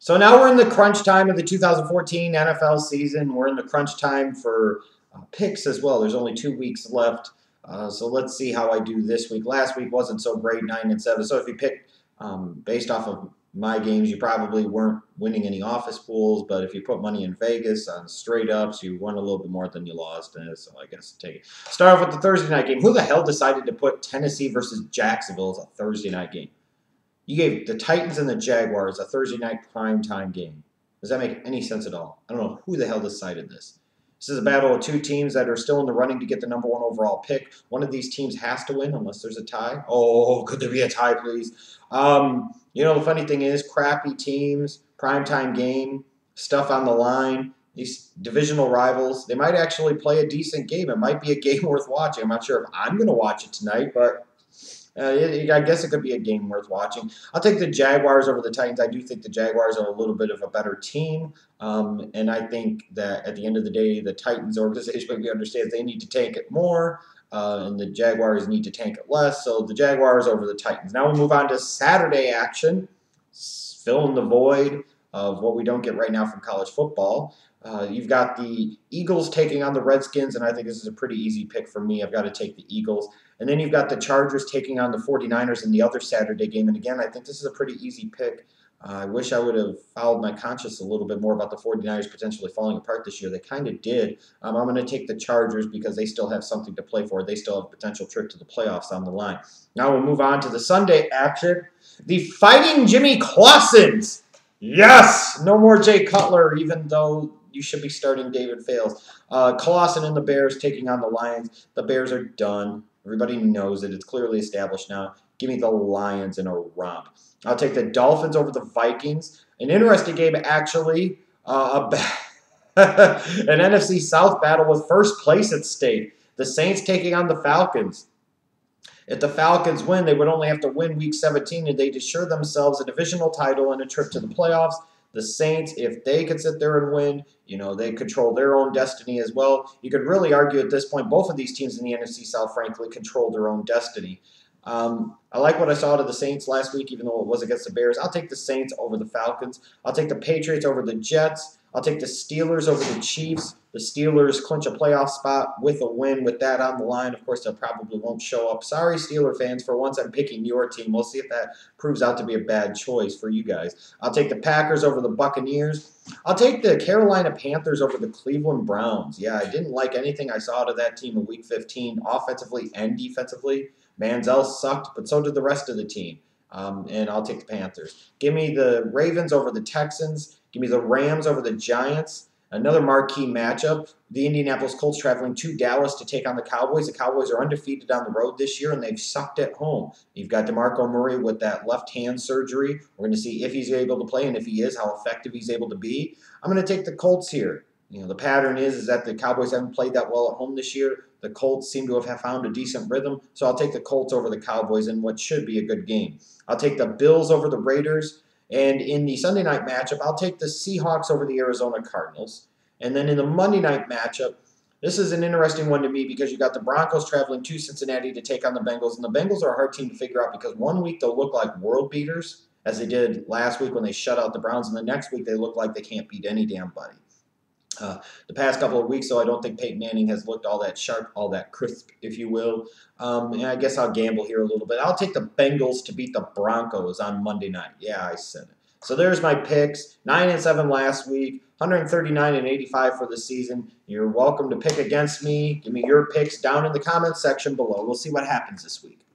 So now we're in the crunch time of the 2014 NFL season. We're in the crunch time for picks as well. There's only 2 weeks left. So let's see how I do this week. Last week wasn't so great, 9-7. So if you pick based off of my games, you probably weren't winning any office pools. But if you put money in Vegas on straight ups, you won a little bit more than you lost. And so I guess take it. Start off with the Thursday night game. Who the hell decided to put Tennessee versus Jacksonville as a Thursday night game? You gave the Titans and the Jaguars a Thursday night primetime game. Does that make any sense at all? I don't know who the hell decided this. This is a battle of two teams that are still in the running to get the #1 overall pick. One of these teams has to win unless there's a tie. Oh, could there be a tie, please? The funny thing is, crappy teams, primetime game, stuff on the line, these divisional rivals, they might actually play a decent game. It might be a game worth watching. I'm not sure if I'm going to watch it tonight, but I guess it could be a game worth watching. I'll take the Jaguars over the Titans. I do think the Jaguars are a little bit of a better team. And I think that at the end of the day, the Titans organization maybe understands they need to tank it more, and the Jaguars need to tank it less. So the Jaguars over the Titans. Now we'll move on to Saturday action, filling the void of what we don't get right now from college football. You've got the Eagles taking on the Redskins, and I think this is a pretty easy pick for me. I've got to take the Eagles. And then you've got the Chargers taking on the 49ers in the other Saturday game. And again, I think this is a pretty easy pick. I wish I would have followed my conscience a little bit more about the 49ers potentially falling apart this year. They kind of did. I'm going to take the Chargers because they still have something to play for. They still have a potential trip to the playoffs on the line. Now we'll move on to the Sunday action. The Fighting Jimmy Clausens. Yes! No more Jay Cutler, even though you should be starting David Fales. Clausen and the Bears taking on the Lions. The Bears are done. Everybody knows it. It's clearly established now. Give me the Lions in a romp. I'll take the Dolphins over the Vikings. An interesting game, actually. An NFC South battle with first place at stake. The Saints taking on the Falcons. If the Falcons win, they would only have to win Week 17, and they'd assure themselves a divisional title and a trip to the playoffs. The Saints, if they could sit there and win, they control their own destiny as well. You could really argue at this point, both of these teams in the NFC South, frankly, control their own destiny. I like what I saw out of the Saints last week, even though it was against the Bears. I'll take the Saints over the Falcons. I'll take the Patriots over the Jets. I'll take the Steelers over the Chiefs. The Steelers clinch a playoff spot with a win with that on the line. Of course, they probably won't show up. Sorry, Steeler fans. For once, I'm picking your team. We'll see if that proves out to be a bad choice for you guys. I'll take the Packers over the Buccaneers. I'll take the Carolina Panthers over the Cleveland Browns. Yeah, I didn't like anything I saw out of that team in Week 15, offensively and defensively. Manziel sucked, but so did the rest of the team. And I'll take the Panthers. Give me the Ravens over the Texans. Give me the Rams over the Giants. Another marquee matchup. The Indianapolis Colts traveling to Dallas to take on the Cowboys. The Cowboys are undefeated on the road this year, and they've sucked at home. You've got DeMarco Murray with that left hand surgery. We're going to see if he's able to play, and if he is, how effective he's able to be. I'm going to take the Colts here. The pattern is that the Cowboys haven't played that well at home this year. The Colts seem to have found a decent rhythm, so I'll take the Colts over the Cowboys in what should be a good game. I'll take the Bills over the Raiders. And in the Sunday night matchup, I'll take the Seahawks over the Arizona Cardinals. And then in the Monday night matchup, this is an interesting one to me because you got the Broncos traveling to Cincinnati to take on the Bengals. And the Bengals are a hard team to figure out because one week they'll look like world beaters, as they did last week when they shut out the Browns. And the next week they look like they can't beat any damn body. The past couple of weeks, though, I don't think Peyton Manning has looked all that sharp, all that crisp, if you will. And I guess I'll gamble here a little bit. I'll take the Bengals to beat the Broncos on Monday night. Yeah, I said it. So there's my picks. 9-7 last week, 139-85 for the season. You're welcome to pick against me. Give me your picks down in the comments section below. We'll see what happens this week.